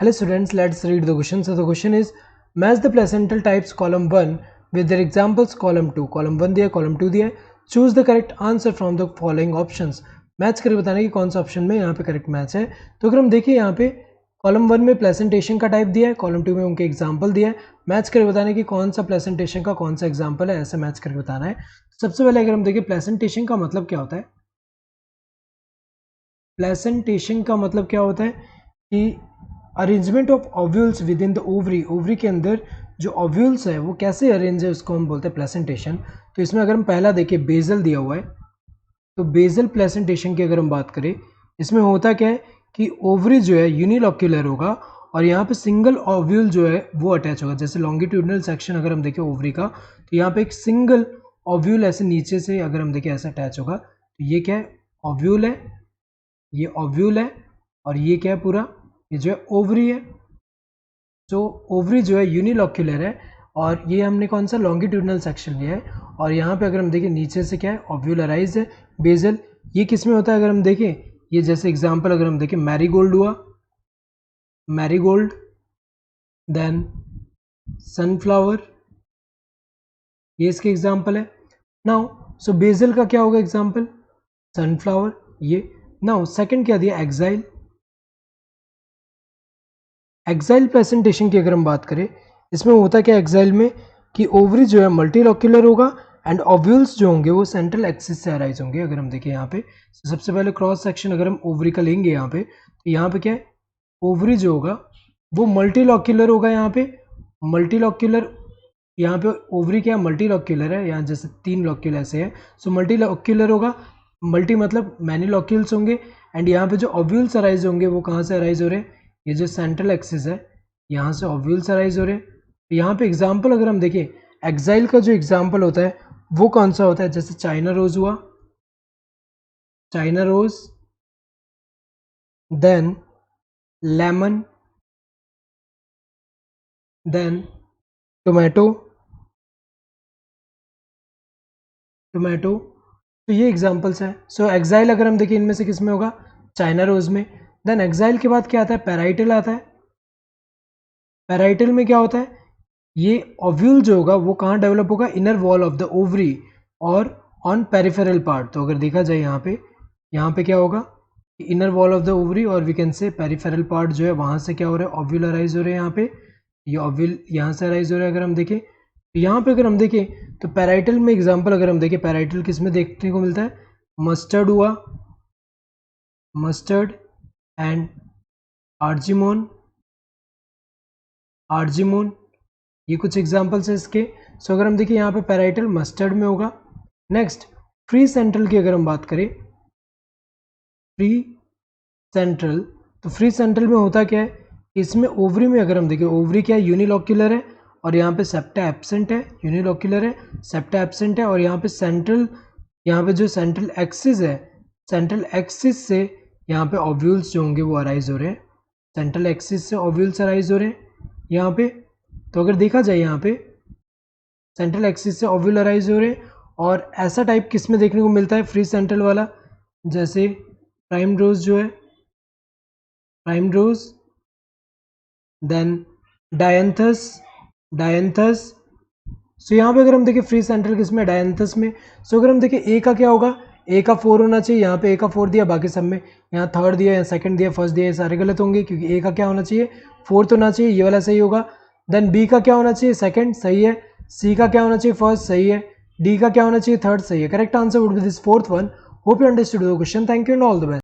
Hello students, let's read the question. So the question is, match the placental types column 1 with their examples column 2. Column 1 दिया, column 2 दिया. Choose the correct answer from the following options. Match करके बताना कि कौन सा option में यहाँ पे करेक्ट मैच है. तो अगर हम देखिए यहाँ पे कॉलम 1 में प्लेसेंटेशन का टाइप दिया है, कॉलम 2 में उनके एग्जाम्पल दिया है. मैच करके बताना कि कौन सा प्लेसेंटेशन का कौन सा एग्जाम्पल है, ऐसे मैच करके बताना है. सबसे पहले अगर हम देखिए प्लेसेंटेशन का मतलब क्या होता है. प्लेसेंटेशन का मतलब क्या होता है कि arrangement of ovules with in the ovary. Ovary के अंदर जो ओव्यूल्स है वो कैसे अरेंज है उसको हम बोलते हैं प्लेसेंटेशन. तो इसमें अगर हम पहला देखिए बेजल दिया हुआ है, तो बेजल प्लेसेंटेशन की अगर हम बात करें, इसमें होता क्या है कि ओवरी जो है यूनिलॉक्यूलर होगा और यहाँ पे सिंगल ओव्यूल जो है वो अटैच होगा. जैसे लॉन्गिट्यूडनल सेक्शन अगर हम देखें ओवरी का, तो यहाँ पे एक सिंगल ओव्यूल ऐसे नीचे से अगर हम देखें ऐसा अटैच होगा. तो ये क्या है, ओव्यूल है, ये ओव्यूल है और ये क्या है पूरा, ये जो है ओवरी है. तो ओवरी जो है यूनिलॉक्यूलर है और ये हमने कौन सा लॉन्गिट्यूडनल सेक्शन लिया है. और यहाँ पे अगर हम देखें नीचे से क्या है, ओव्यूलराइज है. बेजल ये किस में होता है अगर हम देखें, ये जैसे एग्जांपल अगर हम देखें मैरीगोल्ड हुआ, मैरीगोल्ड, देन सनफ्लावर, ये इसके एग्जांपल है. नाउ सो बेजल का क्या होगा एग्जांपल, सनफ्लावर. ये नाउ सेकंड क्या दिया, एक्साइल. एक्साइल प्रेजेंटेशन की अगर हम बात करें, इसमें होता क्या है एक्साइल में कि ओवरी जो है मल्टीलॉक्यूलर होगा एंड ओव्यूल्स जो होंगे वो सेंट्रल एक्सिस से अराइज होंगे. अगर हम देखें यहाँ पे सबसे पहले क्रॉस सेक्शन अगर हम ओवरी का लेंगे यहाँ पे, तो यहाँ पे क्या है, ओवरी जो होगा वो मल्टीलॉक्यूलर होगा. यहाँ पे मल्टीलॉक्यूलर, यहाँ पे ओवरी क्या है, मल्टीलॉक्यूलर है. यहाँ जैसे 3 लॉक्यूल ऐसे है, सो मल्टीलॉक्यूलर होगा. मल्टी मतलब मैनी लॉक्यूल्स होंगे एंड यहाँ पे जो ओव्यूल्स अराइज होंगे वो कहाँ से अराइज हो रहे हैं, ये जो सेंट्रल एक्सिस है यहाँ से ओव्यूल्स अराइज हो रहे हैं. यहाँ पे एग्जांपल अगर हम देखें, एक्साइल का जो एग्जांपल होता है वो कौन सा होता है, जैसे चाइना रोज हुआ, China rose, then lemon, then tomato, tomato. तो ये एग्जांपल्स हैं. सो एक्साइल अगर हम देखें इनमें से किस में होगा, चाइना रोज में. देन एक्साइल के बाद क्या आता है, पैराइटल आता है. पैराइटल में क्या होता है, ये ओव्यूल जो होगा वो कहाँ डेवलप होगा, inner wall of the ovary और ऑन पेरिफेरल पार्ट. तो अगर देखा जाए यहाँ पे क्या होगा, inner wall of the ovary और we can say peripheral part जो है वहाँ से क्या हो रहा है, ओव्यूल अराइज हो रहे हैं. यहाँ पे ये ओव्यूल यहाँ से अराइज हो रहा है. अगर हम देखें तो यहाँ पे अगर हम देखें तो पैराइटल में एग्जाम्पल अगर हम देखें, पैराइटल किस में देखने को मिलता है, मस्टर्ड हुआ, मस्टर्ड एंड आर्जिमोन, आर्जिमोन, ये कुछ एग्जांपल्स हैं इसके. सो अगर हम देखिए यहाँ पे पैराइटल मस्टर्ड में होगा. नेक्स्ट फ्री सेंट्रल की अगर हम बात करें, फ्री सेंट्रल, तो फ्री सेंट्रल में होता क्या है, इसमें ओवरी में अगर हम देखें, ओवरी क्या है, यूनिलॉक्यूलर है और यहाँ पे सेप्टा एब्सेंट है, यूनिलॉक्यूलर है, सेप्टा एब्सेंट है. और यहाँ पे सेंट्रल, यहाँ पे जो सेंट्रल एक्सिस है, सेंट्रल एक्सिस से यहाँ पे ओव्यूल्स जो होंगे वो अराइज हो रहे हैं, सेंट्रल एक्सिस से ओव्यूल्स अराइज हो रहे हैं यहाँ पे. तो अगर देखा जाए यहाँ पे सेंट्रल एक्सिस से ओव्यूल अराइज हो रहे हैं. और ऐसा टाइप किस में देखने को मिलता है, फ्री सेंट्रल वाला, जैसे प्राइम रोज जो है, प्राइम रोज, देन डायंथस, डायंथस. सो यहाँ पे अगर हम देखें फ्री सेंट्रल किस में, डायंथस में. सो अगर हम देखें ए का क्या होगा, ए का 4 होना चाहिए. यहाँ पे ए का 4 दिया, बाकी सब में यहाँ थर्ड दिया, यहाँ सेकंड दिया, फर्स्ट दिया, ये सारे गलत होंगे क्योंकि ए का क्या होना चाहिए, 4th होना चाहिए, ये वाला सही होगा. देन बी का क्या होना चाहिए, सेकंड, सही है. सी का क्या होना चाहिए, फर्स्ट, सही है. डी का क्या होना चाहिए, थर्ड, सही है. Correct answer would be this fourth one. Hope you understood the question. Thank you and all the best.